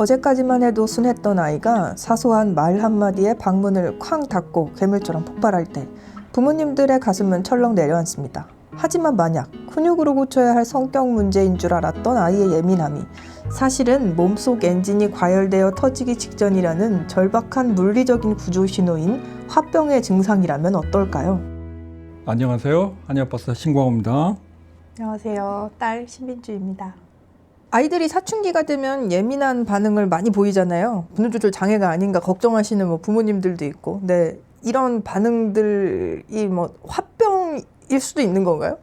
어제까지만 해도 순했던 아이가 사소한 말 한마디에 방문을 쾅 닫고 괴물처럼 폭발할 때 부모님들의 가슴은 철렁 내려앉습니다. 하지만 만약 근육으로 고쳐야 할 성격 문제인 줄 알았던 아이의 예민함이 사실은 몸속 엔진이 과열되어 터지기 직전이라는 절박한 물리적인 구조 신호인 화병의 증상이라면 어떨까요? 안녕하세요. 한의학박사 신광호입니다. 안녕하세요. 딸 신민주입니다. 아이들이 사춘기가 되면 예민한 반응을 많이 보이잖아요. 분노 조절 장애가 아닌가 걱정하시는 부모님들도 있고, 근데 이런 반응들이 화병일 수도 있는 건가요?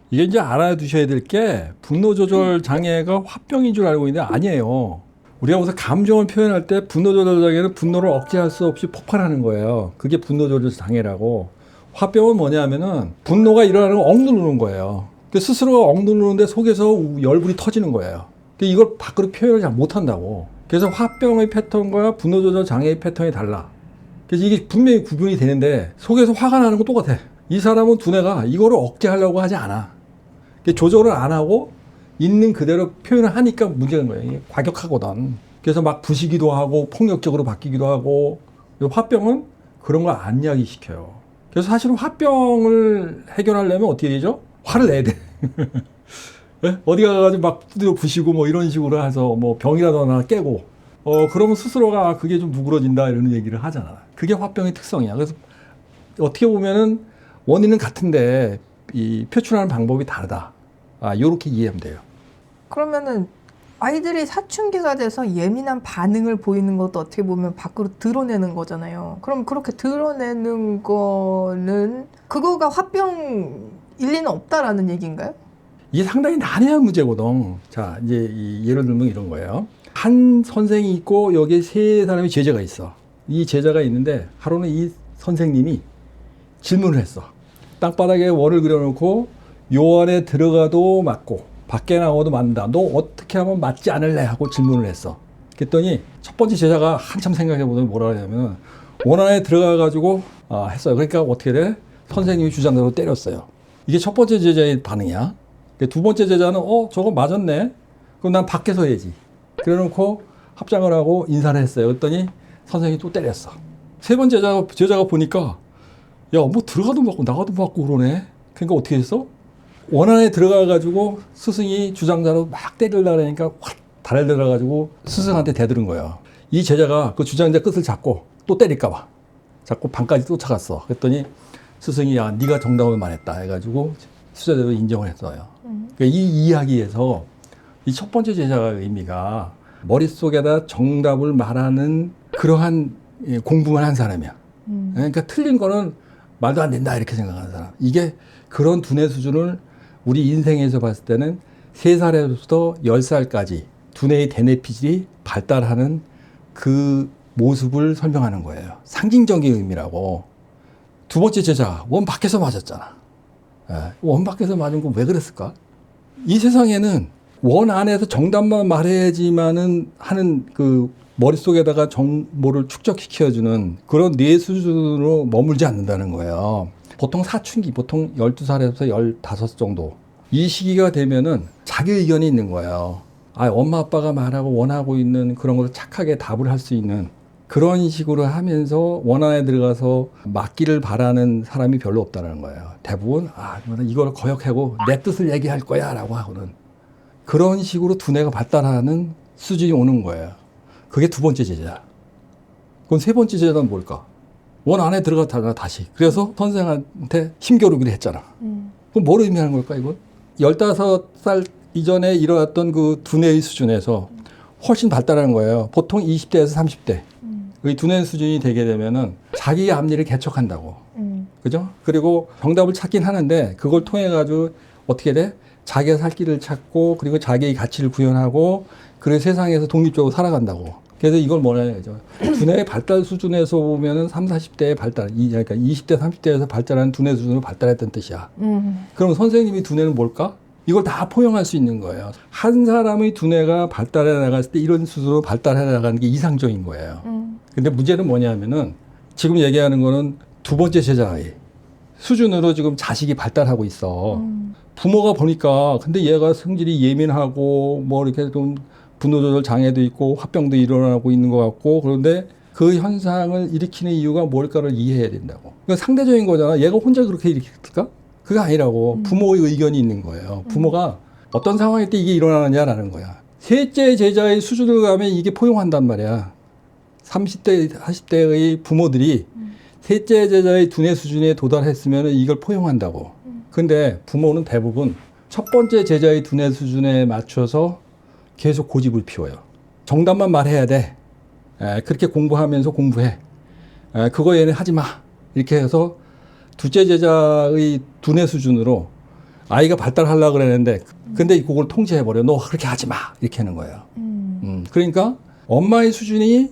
이게 이제 알아두셔야 될 게 분노 조절 장애가 화병인 줄 알고 있는데 아니에요. 우리가 무슨 감정을 표현할 때 분노 조절 장애는 분노를 억제할 수 없이 폭발하는 거예요. 그게 분노 조절 장애라고. 화병은 뭐냐면은 분노가 일어나는 걸 억누르는 거예요. 스스로가 억누르는데 속에서 열불이 터지는 거예요. 이걸 밖으로 표현을 잘 못한다고. 그래서 화병의 패턴과 분노 조절 장애의 패턴이 달라. 그래서 이게 분명히 구분이 되는데 속에서 화가 나는 건 똑같아. 이 사람은 두뇌가 이거를 억제하려고 하지 않아. 조절을 안 하고 있는 그대로 표현을 하니까 문제인 거예요. 이게 과격하거든. 그래서 막 부시기도 하고 폭력적으로 바뀌기도 하고. 화병은 그런 거 안 야기시켜요. 그래서 사실은 화병을 해결하려면 어떻게 되죠? 화를 내야 돼. 네? 어디 가가지고 막 두드려 부시고 이런 식으로 해서 병이라도 하나 깨고 그러면 스스로가 그게 좀 누그러진다 이런 얘기를 하잖아. 그게 화병의 특성이야. 그래서 어떻게 보면은 원인은 같은데 이 표출하는 방법이 다르다. 요렇게 이해하면 돼요. 그러면은 아이들이 사춘기가 돼서 예민한 반응을 보이는 것도 어떻게 보면 밖으로 드러내는 거잖아요. 그럼 그렇게 드러내는 거는 그거가 화병 일리는 없다라는 얘기인가요? 이게 상당히 난해한 문제거든. 자, 이제 예를 들면 이런 거예요. 한 선생이 있고 여기에 세 사람의 제자가 있어. 이 제자가 있는데 하루는 이 선생님이 질문을 했어. 땅바닥에 원을 그려놓고 요 안에 들어가도 맞고 밖에 나와도 맞는다. 너 어떻게 하면 맞지 않을래? 하고 질문을 했어. 그랬더니 첫 번째 제자가 한참 생각해보더니 뭐라 하냐면 원 안에 들어가가지고 했어요. 그러니까 어떻게 돼? 선생님이 주장대로 때렸어요. 이게 첫 번째 제자의 반응이야. 두 번째 제자는 저거 맞았네. 그럼 난 밖에서 해야지. 그래놓고 합장을 하고 인사를 했어요. 그랬더니 선생님이 또 때렸어. 세 번째 제자가 보니까 야, 들어가도 맞고 나가도 맞고 그러네. 그러니까 어떻게 했어? 원 안에 들어가가지고 스승이 주장자로 막 때리려고 하니까 확 달려들어가지고 스승한테 대들은 거예요. 이 제자가 그 주장자 끝을 잡고 또 때릴까봐 잡고 방까지 쫓아갔어. 그랬더니 스승이 야, 네가 정답을 말했다 해가지고 수제대로 인정을 했어요. 그러니까 이 이야기에서 이 첫 번째 제자의 의미가 머릿속에다 정답을 말하는 그러한 공부만 한 사람이야. 그러니까 틀린 거는 말도 안 된다 이렇게 생각하는 사람. 이게 그런 두뇌 수준을 우리 인생에서 봤을 때는 3살에서부터 10살까지 두뇌의 대뇌피질이 발달하는 그 모습을 설명하는 거예요. 상징적인 의미라고. 두 번째 제자, 원 밖에서 맞았잖아. 원 밖에서 맞은 거 왜 그랬을까? 이 세상에는 원 안에서 정답만 말해야지만은 하는 그 머릿속에다가 정보를 축적시켜주는 그런 뇌 수준으로 머물지 않는다는 거예요. 보통 사춘기, 보통 12살에서 15 정도. 이 시기가 되면은 자기 의견이 있는 거예요. 엄마 아빠가 말하고 원하고 있는 그런 걸 착하게 답을 할 수 있는 그런 식으로 하면서 원 안에 들어가서 맞기를 바라는 사람이 별로 없다는 거예요. 대부분 이걸 거역하고 내 뜻을 얘기할 거야 라고 하고는 그런 식으로 두뇌가 발달하는 수준이 오는 거예요. 그게 두 번째 제자. 그럼 세 번째 제자는 뭘까? 원 안에 들어갔다가 다시. 그래서 선생한테 힘겨루기를 했잖아. 그럼 뭘 의미하는 걸까, 이건? 15살 이전에 일어났던 그 두뇌의 수준에서 훨씬 발달하는 거예요. 보통 20대에서 30대. 이 두뇌 수준이 되게 되면은 자기의 앞니를 개척한다고. 그죠? 그리고 정답을 찾긴 하는데 그걸 통해 가지고 어떻게 돼? 자기가 살 길을 찾고 그리고 자기의 가치를 구현하고 그리고 세상에서 독립적으로 살아간다고. 그래서 이걸 뭐냐죠. 두뇌의 발달 수준에서 보면은 30, 40대의 발달, 그러니까 20대, 30대에서 발달한 두뇌 수준으로 발달했던 뜻이야. 그럼 선생님이 두뇌는 뭘까? 이걸 다 포용할 수 있는 거예요. 한 사람의 두뇌가 발달해 나갔을 때 이런 수준으로 발달해 나가는 게 이상적인 거예요. 근데 문제는 뭐냐면은 지금 얘기하는 거는 두 번째 제자의 수준으로 지금 자식이 발달하고 있어. 부모가 보니까 근데 얘가 성질이 예민하고 이렇게 좀 분노 조절 장애도 있고 화병도 일어나고 있는 것 같고 그런데 그 현상을 일으키는 이유가 뭘까를 이해해야 된다고. 그러니까 상대적인 거잖아. 얘가 혼자 그렇게 일으켰을까? 그게 아니라고. 부모의 의견이 있는 거예요. 부모가 어떤 상황일 때 이게 일어나느냐라는 거야. 셋째 제자의 수준을 가면 이게 포용한단 말이야. 30대, 40대의 부모들이 셋째 제자의 두뇌 수준에 도달했으면 이걸 포용한다고. 근데 부모는 대부분 첫 번째 제자의 두뇌 수준에 맞춰서 계속 고집을 피워요. 정답만 말해야 돼. 그렇게 공부하면서 공부해. 그거 얘는 하지 마. 이렇게 해서 둘째 제자의 두뇌 수준으로 아이가 발달하려고 그랬는데 근데 그걸 통제해버려. 너 그렇게 하지 마. 이렇게 하는 거예요. 그러니까 엄마의 수준이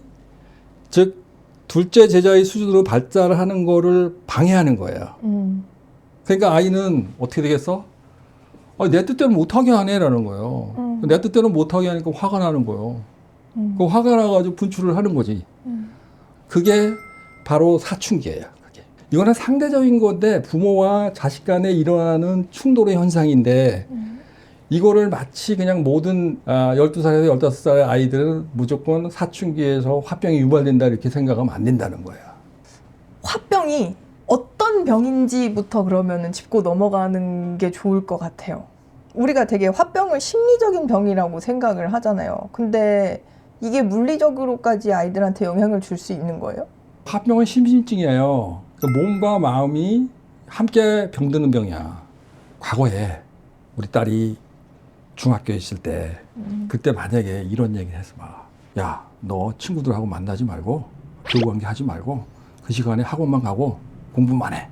즉 둘째 제자의 수준으로 발달하는 거를 방해하는 거예요. 그러니까 아이는 어떻게 되겠어? 내 뜻대로 못하게 하네라는 거예요. 내 뜻대로 못하게 하니까 화가 나는 거예요. 그 화가 나가지고 분출을 하는 거지. 그게 바로 사춘기예요. 그게. 이거는 상대적인 건데 부모와 자식 간에 일어나는 충돌의 현상인데 이거를 마치 그냥 모든 12살에서 15살의 아이들은 무조건 사춘기에서 화병이 유발된다 이렇게 생각하면 안 된다는 거예요. 화병이 어떤 병인지부터 그러면은 짚고 넘어가는 게 좋을 것 같아요. 우리가 되게 화병을 심리적인 병이라고 생각을 하잖아요. 근데 이게 물리적으로까지 아이들한테 영향을 줄 수 있는 거예요? 화병은 심신증이에요. 그러니까 몸과 마음이 함께 병드는 병이야. 과거에 우리 딸이 중학교에 있을 때 그때 만약에 이런 얘기를 해서 막 야, 너 친구들하고 만나지 말고 교우관계 하지 말고 그 시간에 학원만 가고 공부만 해.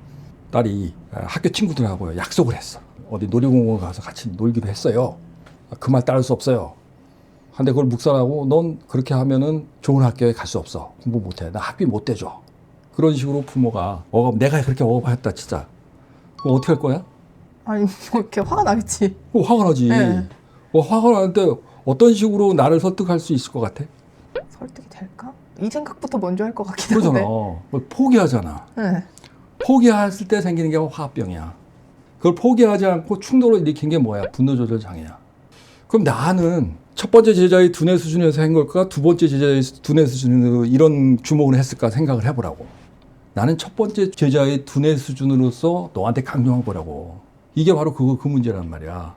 딸이 학교 친구들하고 약속을 했어. 어디 놀이공원 가서 같이 놀기로 했어요. 그 말 따를 수 없어요. 근데 그걸 묵살하고 넌 그렇게 하면은 좋은 학교에 갈 수 없어. 공부 못해. 나 학비 못 대줘. 그런 식으로 부모가 내가 그렇게 억압했다 진짜. 그럼 어떻게 할 거야? 아니 뭐 이렇게 화가 나겠지. 화가 나지. 네. 화가 나는데 어떤 식으로 나를 설득할 수 있을 것 같아? 설득이 될까? 이 생각부터 먼저 할 것 같긴 한데. 그러잖아. 포기하잖아. 네. 포기했을 때 생기는 게 화병이야. 그걸 포기하지 않고 충돌을 일으킨 게 뭐야? 분노 조절 장애야. 그럼 나는 첫 번째 제자의 두뇌 수준에서 한 걸까? 두 번째 제자의 두뇌 수준으로 이런 주목을 했을까 생각을 해보라고. 나는 첫 번째 제자의 두뇌 수준으로서 너한테 강요한 거라고. 이게 바로 그 문제란 말이야.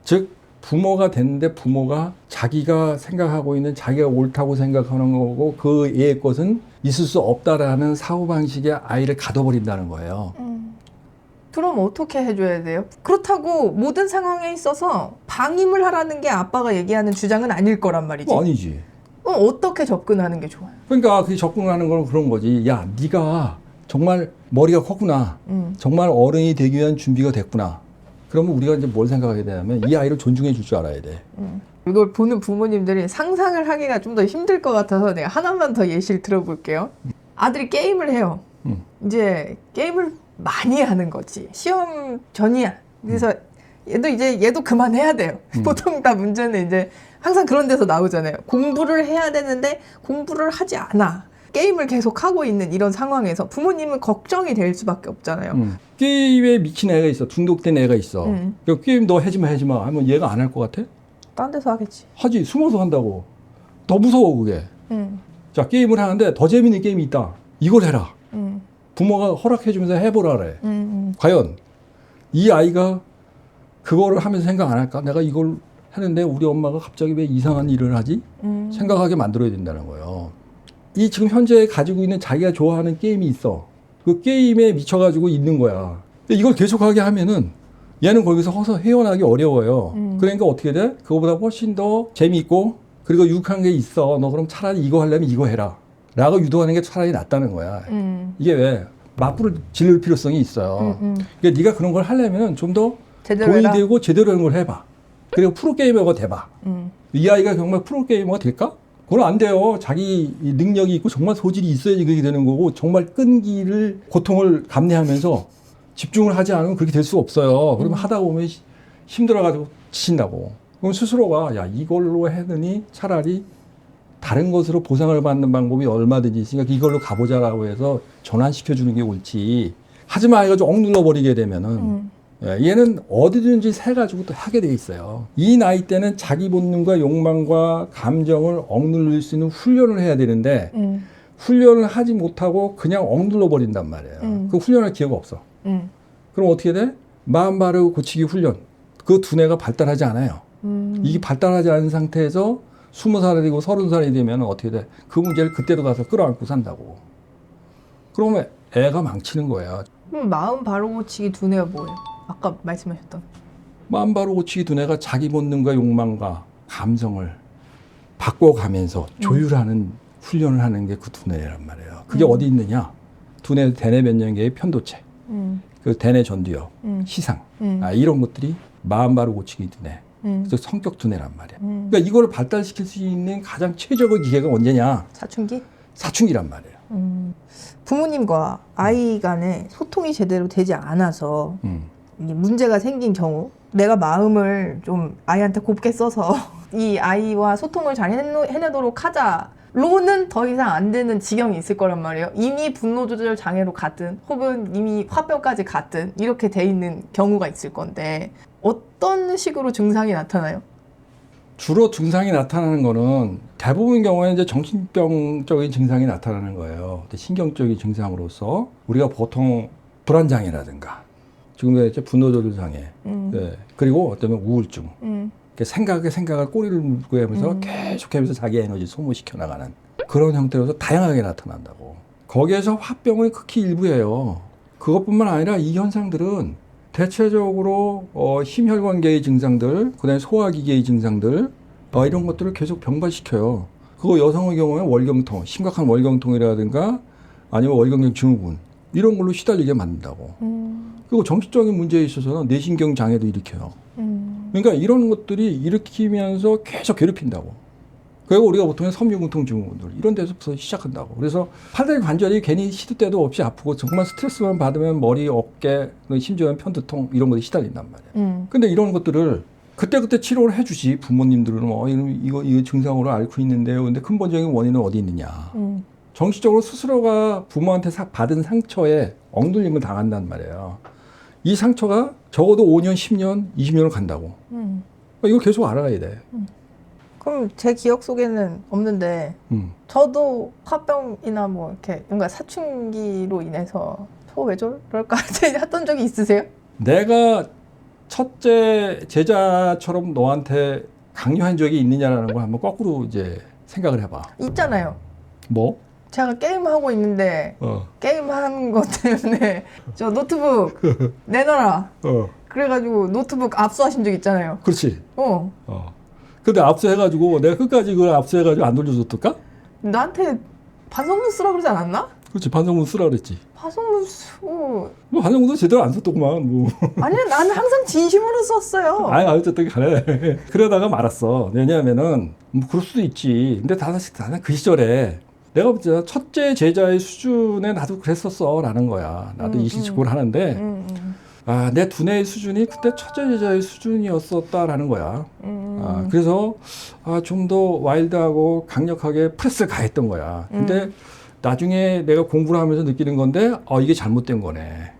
즉 부모가 됐는데 부모가 자기가 생각하고 있는 자기가 옳다고 생각하는 거고 그 애의 것은 있을 수 없다라는 사고방식의 아이를 가둬버린다는 거예요. 그럼 어떻게 해줘야 돼요? 그렇다고 모든 상황에 있어서 방임을 하라는 게 아빠가 얘기하는 주장은 아닐 거란 말이지. 아니지. 그럼 어떻게 접근하는 게 좋아요? 그러니까 그 접근하는 건 그런 거지. 야, 네가 정말 머리가 컸구나. 정말 어른이 되기 위한 준비가 됐구나. 그러면 우리가 이제 뭘 생각하게 되냐면 이 아이를 존중해 줄 줄 알아야 돼. 이걸 보는 부모님들이 상상을 하기가 좀 더 힘들 것 같아서 내가 하나만 더 예시를 들어볼게요. 아들이 게임을 해요. 이제 게임을 많이 하는 거지. 시험 전이야. 그래서 얘도 그만해야 돼요. 보통 다 문제는 이제 항상 그런 데서 나오잖아요. 공부를 해야 되는데 공부를 하지 않아. 게임을 계속 하고 있는 이런 상황에서 부모님은 걱정이 될 수밖에 없잖아요. 게임에 미친 애가 있어. 중독된 애가 있어. 게임 너 하지 마 하면 얘가 안 할 것 같아? 딴 데서 하겠지. 하지. 숨어서 한다고. 더 무서워 그게. 자, 게임을 하는데 더 재밌는 게임이 있다. 이걸 해라. 부모가 허락해주면서 해보라 그래. 과연 이 아이가 그거를 하면서 생각 안 할까? 내가 이걸 하는데 우리 엄마가 갑자기 왜 이상한 일을 하지? 생각하게 만들어야 된다는 거예요. 이 지금 현재 가지고 있는 자기가 좋아하는 게임이 있어. 그 게임에 미쳐가지고 있는 거야. 근데 이걸 계속하게 하면은 얘는 거기서 헤어나기 어려워요. 그러니까 어떻게 돼? 그거보다 훨씬 더 재미있고 그리고 유익한 게 있어. 너 그럼 차라리 이거 하려면 이거 해라. 라고 유도하는 게 차라리 낫다는 거야. 이게 왜? 맞불을 지를 필요성이 있어요. 그러니까 네가 그런 걸 하려면 좀 더 돈이 되고 제대로 하는 걸 해봐. 그리고 프로게이머가 돼봐. 이 아이가 정말 프로게이머가 될까? 그건 안 돼요. 자기 능력이 있고 정말 소질이 있어야지 그렇게 되는 거고 정말 끈기를 고통을 감내하면서 집중을 하지 않으면 그렇게 될 수 없어요. 그러면 하다 보면 힘들어가지고 지친다고. 그럼 스스로가 야 이걸로 해느니 차라리 다른 것으로 보상을 받는 방법이 얼마든지 있으니까 이걸로 가보자라고 해서 전환시켜주는 게 옳지. 하지마 해가지고 억눌러 버리게 되면은 얘는 어디든지 새 가지고 또 하게 돼 있어요. 이 나이 때는 자기 본능과 욕망과 감정을 억누를 수 있는 훈련을 해야 되는데 훈련을 하지 못하고 그냥 억눌러 버린단 말이에요. 그 훈련할 기회가 없어. 그럼 어떻게 돼? 마음 바르고 고치기 훈련. 그 두뇌가 발달하지 않아요. 이게 발달하지 않은 상태에서 20살이 되고 30살이 되면 어떻게 돼? 그 문제를 그때도 가서 끌어안고 산다고. 그러면 애가 망치는 거야. 그럼 마음 바로 고치기 두뇌가 뭐예요? 아까 말씀하셨던. 마음 바로 고치기 두뇌가 자기 본능과 욕망과 감성을 바꿔가면서 조율하는 훈련을 하는 게 그 두뇌란 말이에요. 그게 어디 있느냐? 두뇌 대뇌 변연계의 편도체, 그 대뇌 전두엽, 시상, 이런 것들이 마음 바로 고치기 두뇌, 그래서 성격 두뇌란 말이야. 그러니까 이거를 발달시킬 수 있는 가장 최적의 기회가 언제냐? 사춘기? 사춘기란 말이에요. 부모님과 아이 간에 소통이 제대로 되지 않아서 이게 문제가 생긴 경우 내가 마음을 좀 아이한테 곱게 써서 이 아이와 소통을 잘 해내도록 하자로는 더 이상 안 되는 지경이 있을 거란 말이에요. 이미 분노 조절 장애로 갔든 혹은 이미 화병까지 갔든 이렇게 돼 있는 경우가 있을 건데 어떤 식으로 증상이 나타나요? 주로 증상이 나타나는 거는 대부분 경우에는 이제 정신병적인 증상이 나타나는 거예요. 신경적인 증상으로서 우리가 보통 불안장애라든가 지금 이제 분노조절 장애, 네. 그리고 어쩌면 우울증, 생각을 꼬리를 물고 하면서 계속하면서 자기 에너지 소모시켜 나가는 그런 형태로서 다양하게 나타난다고. 거기에서 화병은 극히 일부예요. 그것뿐만 아니라 이 현상들은 대체적으로 심혈관계의 증상들, 그다음에 소화기계의 증상들 이런 것들을 계속 병발시켜요. 그거 여성의 경우에 월경통, 심각한 월경통이라든가 아니면 월경경 증후군 이런 걸로 시달리게 만든다고. 그리고 정신적인 문제에 있어서는 뇌신경 장애도 일으켜요. 그러니까 이런 것들이 일으키면서 계속 괴롭힌다고. 그리고 우리가 보통 섬유근통 증후군들 이런 데서부터 시작한다고. 그래서 팔다리 관절이 괜히 시도 때도 없이 아프고 정말 스트레스만 받으면 머리, 어깨, 심지어는 편두통 이런 것에 시달린단 말이에요. 근데 이런 것들을 그때그때 치료를 해주지. 부모님들은 이거 증상으로 앓고 있는데요. 근데 근본적인 원인은 어디 있느냐. 정신적으로 스스로가 부모한테 받은 상처에 억눌림을 당한단 말이에요. 이 상처가 적어도 5년, 10년, 20년을 간다고. 이걸 계속 알아가야 돼. 그럼 제 기억 속에는 없는데 저도 화병이나 뭐 이렇게 뭔가 사춘기로 인해서 왜 저럴까 했던 적이 있으세요? 내가 첫째 제자처럼 너한테 강요한 적이 있느냐라는 걸 한번 거꾸로 이제 생각을 해봐. 있잖아요. 뭐? 제가 게임하고 있는데 게임하는 것 때문에 저 노트북 내놔라. 그래가지고 노트북 압수하신 적 있잖아요. 그렇지. 근데 압수해가지고 내가 끝까지 그걸 압수해가지고 안 돌려줬을까? 나한테 반성문 쓰라 그러지 않았나? 그렇지. 반성문 쓰라 그랬지. 반성문 뭐 반성문도 제대로 안 썼더구만. 뭐. 아니야, 나는 항상 진심으로 썼어요. 아니, 어쨌든 간에. 그러다가 말았어. 왜냐하면은 뭐 그럴 수도 있지. 근데 나는 그 시절에 내가 첫째 제자의 수준에 나도 그랬었어 라는 거야. 나도 이시직고를 하는데 내 두뇌의 수준이 그때 첫째 제자의 수준이었었다라는 거야. 그래서 좀 더 와일드하고 강력하게 프레스를 가했던 거야. 근데 나중에 내가 공부를 하면서 느끼는 건데 이게 잘못된 거네.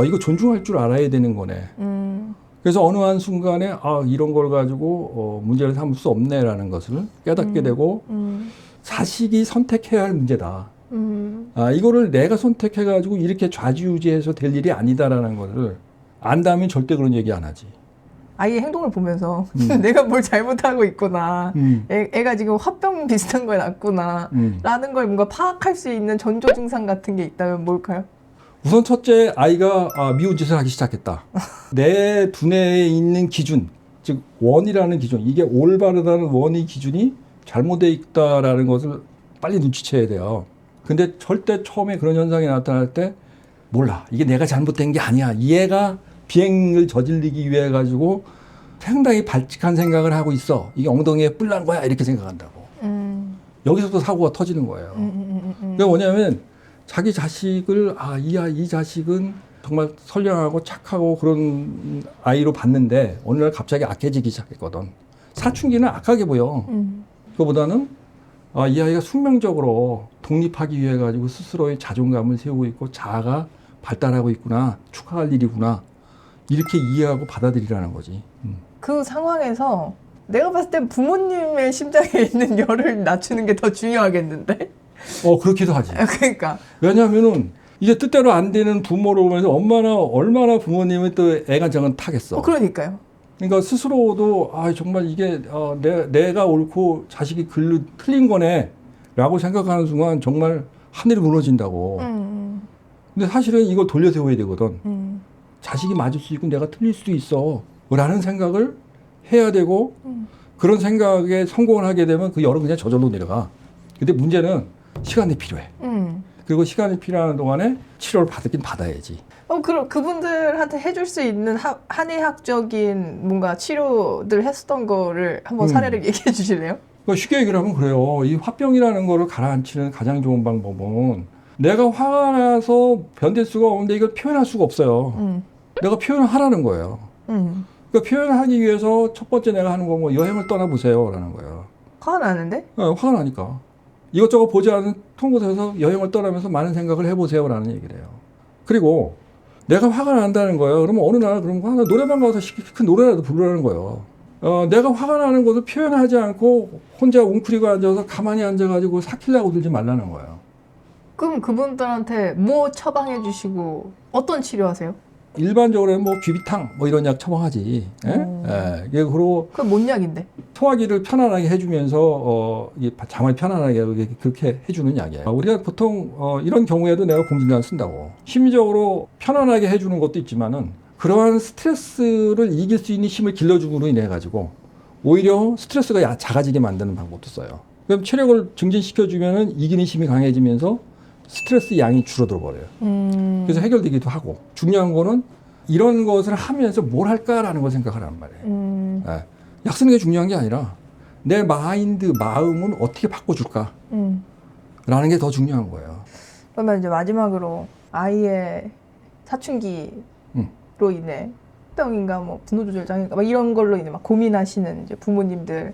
이거 존중할 줄 알아야 되는 거네. 그래서 어느 한 순간에 이런 걸 가지고 문제를 삼을 수 없네라는 것을 깨닫게 되고 자식이 선택해야 할 문제다. 이거를 내가 선택해가지고 이렇게 좌지우지해서 될 일이 아니다라는 것을 안다면 절대 그런 얘기 안 하지. 아이의 행동을 보면서 내가 뭘 잘못하고 있구나. 애가 지금 화병 비슷한 걸 낳았구나. 라는 걸 뭔가 파악할 수 있는 전조 증상 같은 게 있다면 뭘까요? 우선 첫째 아이가 미운 짓을 하기 시작했다. 내 두뇌에 있는 기준, 즉 원이라는 기준, 이게 올바르다는 원의 기준이 잘못되어 있다라는 것을 빨리 눈치채야 돼요. 근데 절대 처음에 그런 현상이 나타날 때 몰라. 이게 내가 잘못된 게 아니야. 이 애가 비행을 저질리기 위해 가지고 상당히 발칙한 생각을 하고 있어. 이게 엉덩이에 뿔 난 거야. 이렇게 생각한다고. 여기서부터 사고가 터지는 거예요. 그게 뭐냐면 자기 자식을 이 자식은 정말 선량하고 착하고 그런 아이로 봤는데 어느 날 갑자기 악해지기 시작했거든. 사춘기는 악하게 보여. 그거보다는 이 아이가 숙명적으로 독립하기 위해 가지고 스스로의 자존감을 세우고 있고 자아가 발달하고 있구나. 축하할 일이구나. 이렇게 이해하고 받아들이라는 거지. 그 상황에서 내가 봤을 땐 부모님의 심장에 있는 열을 낮추는 게 더 중요하겠는데? 그렇기도 하지. 그러니까. 왜냐하면은 이게 뜻대로 안 되는 부모를 보면서 얼마나 부모님은 또 애간장은 타겠어. 그러니까요. 그러니까 스스로도 정말 이게 내가 옳고 자식이 틀린 거네라고 생각하는 순간 정말 하늘이 무너진다고. 근데 사실은 이걸 돌려 세워야 되거든. 자식이 맞을 수 있고 내가 틀릴 수도 있어 라는 생각을 해야 되고 그런 생각에 성공을 하게 되면 그 열은 그냥 저절로 내려가. 근데 문제는 시간이 필요해. 그리고 시간이 필요한 동안에 치료를 받긴 받아야지. 그럼 그분들한테 해줄 수 있는 한의학적인 뭔가 치료들 했었던 거를 한번 사례를 얘기해 주실래요? 그러니까 쉽게 얘기를 하면 그래요. 이 화병이라는 거를 가라앉히는 가장 좋은 방법은 내가 화가 나서 견딜 수가 없는데 이걸 표현할 수가 없어요. 내가 표현을 하라는 거예요. 그러니까 표현을 하기 위해서 첫 번째 내가 하는 건 뭐 여행을 떠나보세요 라는 거예요. 화가 나는데? 화가 나니까. 이것저것 보지 않은 통곳에서 여행을 떠나면서 많은 생각을 해보세요 라는 얘기를 해요. 그리고 내가 화가 난다는 거예요. 그러면 어느 날 노래방 가서 시큰 노래라도 부르라는 거예요. 내가 화가 나는 것을 표현하지 않고 혼자 웅크리고 앉아서 가만히 앉아가지고 삭히려고 들지 말라는 거예요. 그럼 그분들한테 뭐 처방해 주시고 어떤 치료하세요? 일반적으로는 뭐 귀비탕 뭐 이런 약 처방하지. 그리고 그건 뭔 약인데? 소화기를 편안하게 해주면서 잠을 편안하게 그렇게 해주는 약이에요. 우리가 보통 이런 경우에도 내가 공진단 쓴다고. 심리적으로 편안하게 해주는 것도 있지만은 그러한 스트레스를 이길 수 있는 힘을 길러줌으로 인해 가지고 오히려 스트레스가 작아지게 만드는 방법도 써요. 그럼 체력을 증진시켜주면은 이기는 힘이 강해지면서 스트레스 양이 줄어들어 버려요. 그래서 해결되기도 하고 중요한 거는 이런 것을 하면서 뭘 할까라는 걸 생각하라는 말이에요. 약 쓰는 게 중요한 게 아니라 내 마음은 어떻게 바꿔줄까 라는 게 더 중요한 거예요. 그러면 이제 마지막으로 아이의 사춘기로 인해 병인가 뭐 분노조절장애인가 막 이런 걸로 인해 막 고민하시는 이제 부모님들이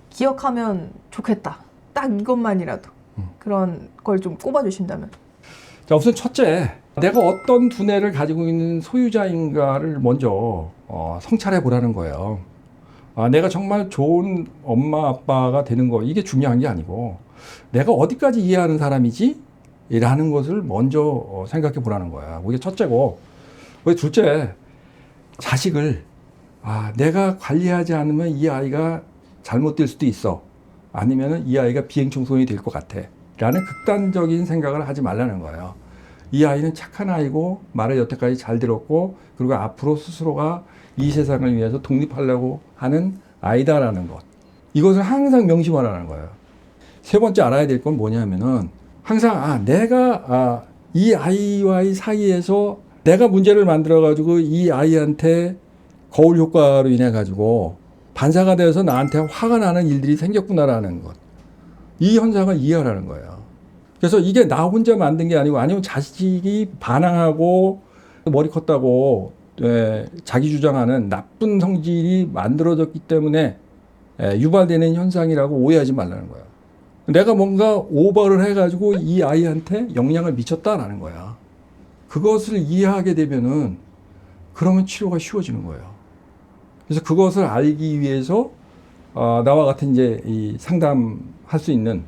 기억하면 좋겠다. 딱 이것만이라도 그런 걸 좀 꼽아주신다면. 자, 우선 첫째, 내가 어떤 두뇌를 가지고 있는 소유자인가를 먼저 성찰해 보라는 거예요. 내가 정말 좋은 엄마 아빠가 되는 거 이게 중요한 게 아니고 내가 어디까지 이해하는 사람이지? 라는 것을 먼저 생각해 보라는 거야. 그게 첫째고, 둘째, 자식을 내가 관리하지 않으면 이 아이가 잘못될 수도 있어. 아니면은 이 아이가 비행청소년이 될 것 같아. 라는 극단적인 생각을 하지 말라는 거예요. 이 아이는 착한 아이고 말을 여태까지 잘 들었고 그리고 앞으로 스스로가 이 세상을 위해서 독립하려고 하는 아이다라는 것. 이것을 항상 명심하라는 거예요. 세 번째 알아야 될 건 뭐냐면은 항상 내가 이 아이와의 사이에서 내가 문제를 만들어 가지고 이 아이한테 거울 효과로 인해 가지고 반사가 되어서 나한테 화가 나는 일들이 생겼구나라는 것. 이 현상을 이해하라는 거예요. 그래서 이게 나 혼자 만든 게 아니고 아니면 자식이 반항하고 머리 컸다고 자기 주장하는 나쁜 성질이 만들어졌기 때문에 유발되는 현상이라고 오해하지 말라는 거예요. 내가 뭔가 오버를 해가지고 이 아이한테 영향을 미쳤다라는 거야. 그것을 이해하게 되면은 그러면 치료가 쉬워지는 거예요. 그래서 그것을 알기 위해서 나와 같은 이제 이 상담할 수 있는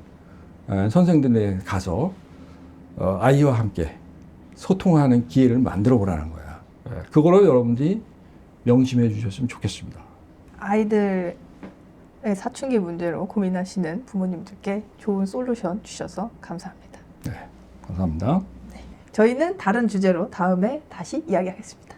선생들에 가서 아이와 함께 소통하는 기회를 만들어 보라는 거야. 그거를 여러분들이 명심해 주셨으면 좋겠습니다. 아이들의 사춘기 문제로 고민하시는 부모님들께 좋은 솔루션 주셔서 감사합니다. 네, 감사합니다. 저희는 다른 주제로 다음에 다시 이야기하겠습니다.